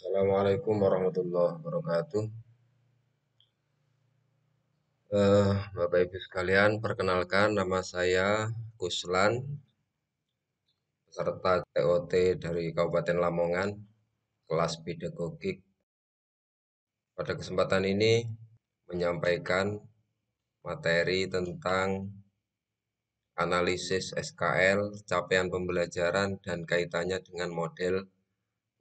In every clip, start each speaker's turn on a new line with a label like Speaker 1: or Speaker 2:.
Speaker 1: Assalamualaikum warahmatullahi wabarakatuh. Bapak Ibu sekalian, perkenalkan nama saya Kuslan, peserta TOT dari Kabupaten Lamongan, kelas pedagogik. Pada kesempatan ini menyampaikan materi tentang analisis SKL, capaian pembelajaran dan kaitannya dengan model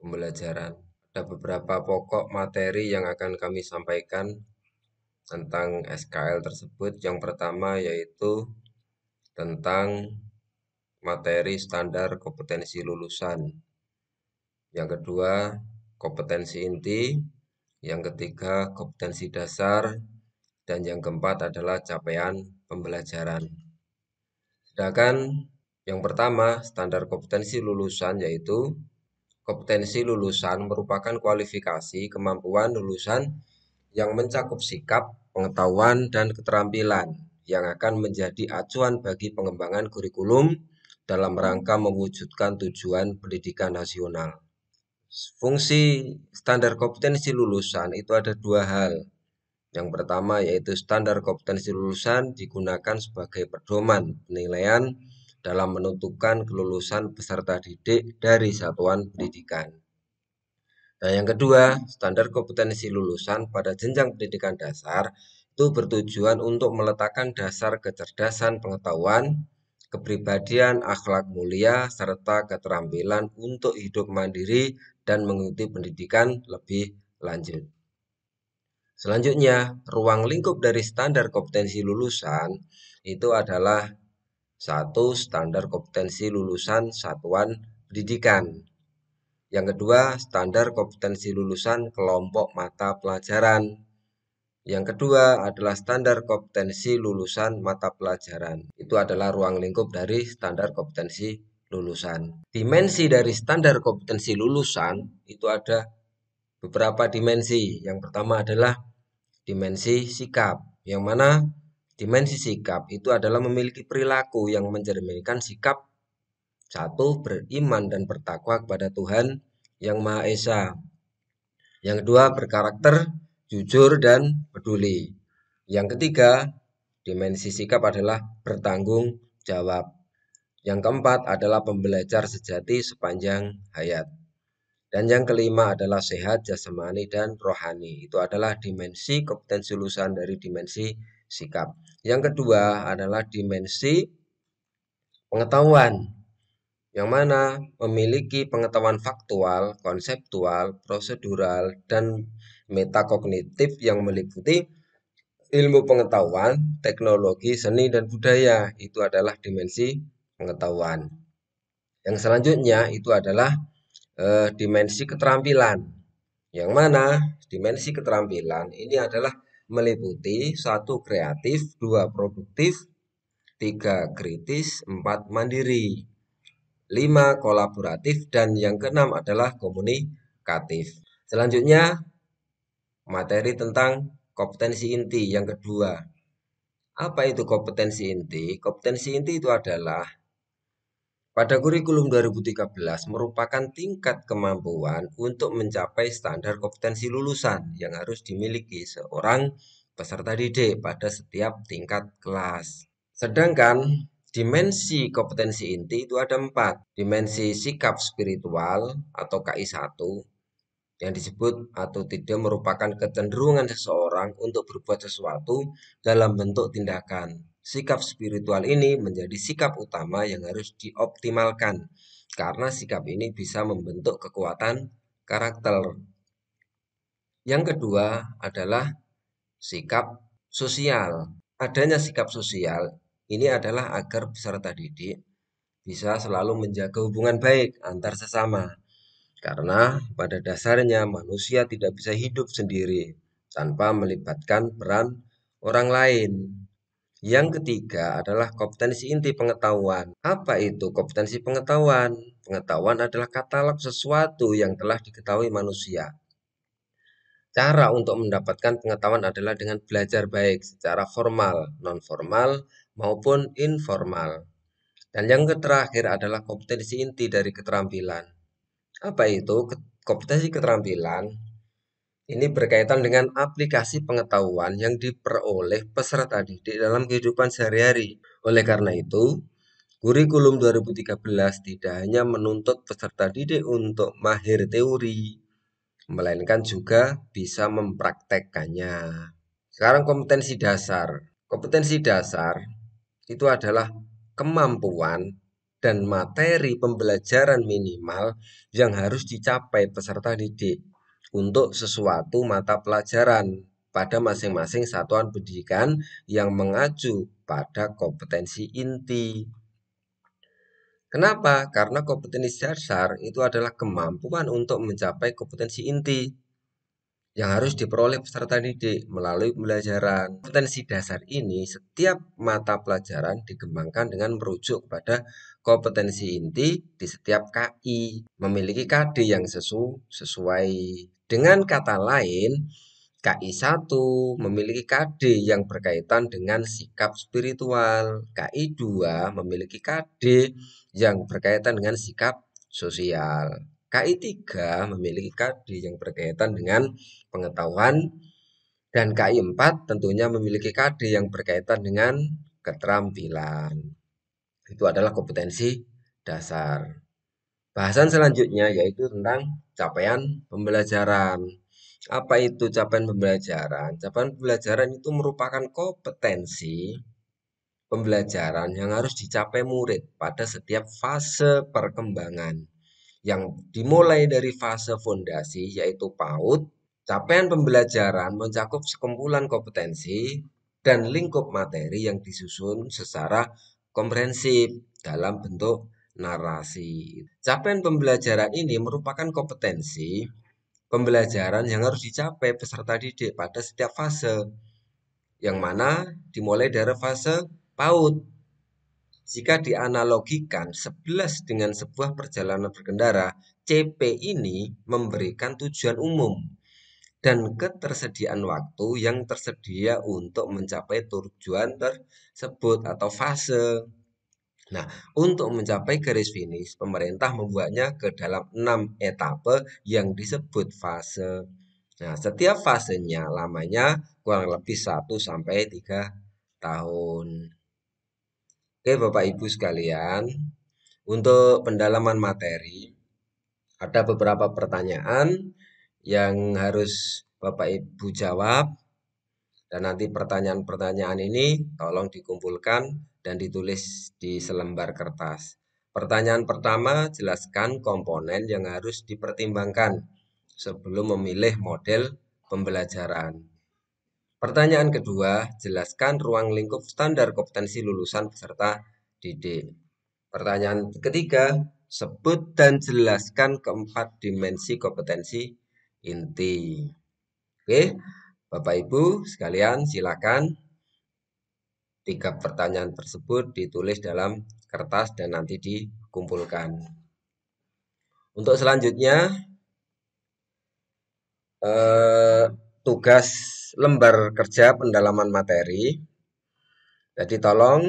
Speaker 1: pembelajaran. Ada beberapa pokok materi yang akan kami sampaikan tentang SKL tersebut. Yang pertama yaitu tentang materi standar kompetensi lulusan. Yang kedua, kompetensi inti. Yang ketiga, kompetensi dasar. Dan yang keempat adalah capaian pembelajaran. Sedangkan yang pertama, standar kompetensi lulusan yaitu kompetensi lulusan merupakan kualifikasi kemampuan lulusan yang mencakup sikap, pengetahuan, dan keterampilan yang akan menjadi acuan bagi pengembangan kurikulum dalam rangka mewujudkan tujuan pendidikan nasional. Fungsi standar kompetensi lulusan itu ada dua hal. Yang pertama yaitu standar kompetensi lulusan digunakan sebagai pedoman penilaian dalam menentukan kelulusan peserta didik dari satuan pendidikan. Nah, yang kedua, standar kompetensi lulusan pada jenjang pendidikan dasar itu bertujuan untuk meletakkan dasar kecerdasan pengetahuan, kepribadian, akhlak mulia, serta keterampilan untuk hidup mandiri dan mengikuti pendidikan lebih lanjut. Selanjutnya, ruang lingkup dari standar kompetensi lulusan itu adalah satu, standar kompetensi lulusan satuan pendidikan. Yang kedua, standar kompetensi lulusan kelompok mata pelajaran. Yang kedua adalah standar kompetensi lulusan mata pelajaran. Itu adalah ruang lingkup dari standar kompetensi lulusan. Dimensi dari standar kompetensi lulusan itu ada beberapa dimensi. Yang pertama adalah dimensi sikap, yang mana dimensi sikap itu adalah memiliki perilaku yang mencerminkan sikap satu, beriman dan bertakwa kepada Tuhan yang Maha Esa. Yang kedua, berkarakter jujur dan peduli. Yang ketiga, dimensi sikap adalah bertanggung jawab. Yang keempat adalah pembelajar sejati sepanjang hayat. Dan yang kelima adalah sehat jasmani dan rohani. Itu adalah dimensi kompetensi lulusan dari dimensi sikap. Yang kedua adalah dimensi pengetahuan, yang mana memiliki pengetahuan faktual, konseptual, prosedural, dan metakognitif yang meliputi ilmu pengetahuan, teknologi, seni, dan budaya. Itu adalah dimensi pengetahuan. Yang selanjutnya itu adalah dimensi keterampilan, yang mana dimensi keterampilan ini adalah meliputi satu, kreatif, dua, produktif, tiga, kritis, empat, mandiri, 5, kolaboratif, dan yang keenam adalah komunikatif. Selanjutnya, materi tentang kompetensi inti yang kedua. Apa itu kompetensi inti? Kompetensi inti itu adalah pada kurikulum 2013 merupakan tingkat kemampuan untuk mencapai standar kompetensi lulusan yang harus dimiliki seorang peserta didik pada setiap tingkat kelas. Sedangkan dimensi kompetensi inti itu ada 4. Dimensi sikap spiritual atau KI1 yang disebut atau tidak merupakan kecenderungan seseorang untuk berbuat sesuatu dalam bentuk tindakan. Sikap spiritual ini menjadi sikap utama yang harus dioptimalkan karena sikap ini bisa membentuk kekuatan karakter. Yang kedua adalah sikap sosial. Adanya sikap sosial ini adalah agar peserta didik bisa selalu menjaga hubungan baik antar sesama. Karena pada dasarnya manusia tidak bisa hidup sendiri tanpa melibatkan peran orang lain. Yang ketiga adalah kompetensi inti pengetahuan. Apa itu kompetensi pengetahuan? Pengetahuan adalah katalog sesuatu yang telah diketahui manusia. Cara untuk mendapatkan pengetahuan adalah dengan belajar baik secara formal, non-formal, maupun informal. Dan yang terakhir adalah kompetensi inti dari keterampilan. Apa itu? Kompetensi keterampilan ini berkaitan dengan aplikasi pengetahuan yang diperoleh peserta didik dalam kehidupan sehari-hari. Oleh karena itu, kurikulum 2013 tidak hanya menuntut peserta didik untuk mahir teori, melainkan juga bisa mempraktekkannya. Sekarang kompetensi dasar. Kompetensi dasar itu adalah kemampuan dan materi pembelajaran minimal yang harus dicapai peserta didik untuk sesuatu mata pelajaran pada masing-masing satuan pendidikan yang mengacu pada kompetensi inti. Kenapa? Karena kompetensi dasar itu adalah kemampuan untuk mencapai kompetensi inti yang harus diperoleh peserta didik melalui pembelajaran. Kompetensi dasar ini setiap mata pelajaran dikembangkan dengan merujuk pada kompetensi inti di setiap KI, memiliki KD yang sesuai. Dengan kata lain, KI 1 memiliki KD yang berkaitan dengan sikap spiritual, KI 2 memiliki KD yang berkaitan dengan sikap sosial. KI 3 memiliki KD yang berkaitan dengan pengetahuan, dan KI 4 tentunya memiliki KD yang berkaitan dengan keterampilan. Itu adalah kompetensi dasar. Bahasan selanjutnya yaitu tentang capaian pembelajaran. Apa itu capaian pembelajaran? Capaian pembelajaran itu merupakan kompetensi pembelajaran yang harus dicapai murid pada setiap fase perkembangan, yang dimulai dari fase fondasi yaitu PAUD. Capaian pembelajaran mencakup sekumpulan kompetensi dan lingkup materi yang disusun secara komprehensif dalam bentuk narasi. Capaian pembelajaran ini merupakan kompetensi pembelajaran yang harus dicapai peserta didik pada setiap fase, yang mana dimulai dari fase PAUD. Jika dianalogikan 11 dengan sebuah perjalanan berkendara, CP ini memberikan tujuan umum dan ketersediaan waktu yang tersedia untuk mencapai tujuan tersebut atau fase. Nah, untuk mencapai garis finish, pemerintah membuatnya ke dalam 6 etape yang disebut fase. Nah, setiap fasenya lamanya kurang lebih 1 sampai 3 tahun. Oke, Bapak Ibu sekalian, untuk pendalaman materi, ada beberapa pertanyaan yang harus Bapak Ibu jawab, dan nanti pertanyaan-pertanyaan ini tolong dikumpulkan dan ditulis di selembar kertas. Pertanyaan pertama, jelaskan komponen yang harus dipertimbangkan sebelum memilih model pembelajaran. Pertanyaan kedua, jelaskan ruang lingkup standar kompetensi lulusan peserta didik. Pertanyaan ketiga, sebut dan jelaskan keempat dimensi kompetensi inti. Oke, Bapak Ibu sekalian, silakan 3 pertanyaan tersebut ditulis dalam kertas dan nanti dikumpulkan. Untuk selanjutnya, tugas lembar kerja pendalaman materi. Jadi tolong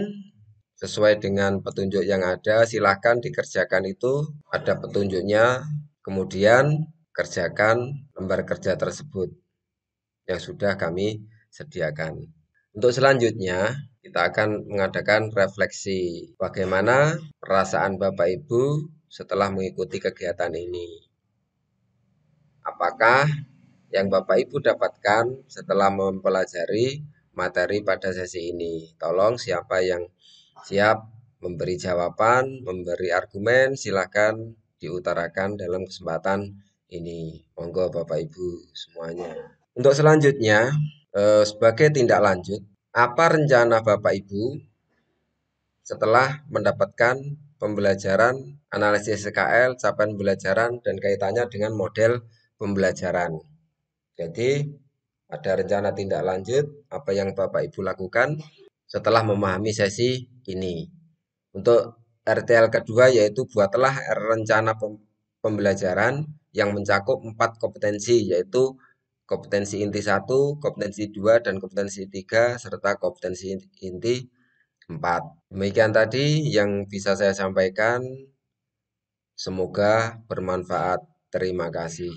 Speaker 1: sesuai dengan petunjuk yang ada, silakan dikerjakan itu, ada petunjuknya, kemudian kerjakan lembar kerja tersebut yang sudah kami sediakan. Untuk selanjutnya, kita akan mengadakan refleksi bagaimana perasaan Bapak Ibu setelah mengikuti kegiatan ini. Apakah yang Bapak Ibu dapatkan setelah mempelajari materi pada sesi ini? Tolong siapa yang siap memberi jawaban, memberi argumen, silakan diutarakan dalam kesempatan ini. Monggo Bapak Ibu semuanya. Untuk selanjutnya, sebagai tindak lanjut, apa rencana Bapak Ibu setelah mendapatkan pembelajaran analisis SKL, capaian pembelajaran, dan kaitannya dengan model pembelajaran? Jadi, ada rencana tindak lanjut apa yang Bapak Ibu lakukan setelah memahami sesi ini. Untuk RTL kedua yaitu buatlah rencana pembelajaran yang mencakup 4 kompetensi, yaitu kompetensi inti 1, kompetensi 2, dan kompetensi 3, serta kompetensi inti 4. Demikian tadi yang bisa saya sampaikan. Semoga bermanfaat. Terima kasih.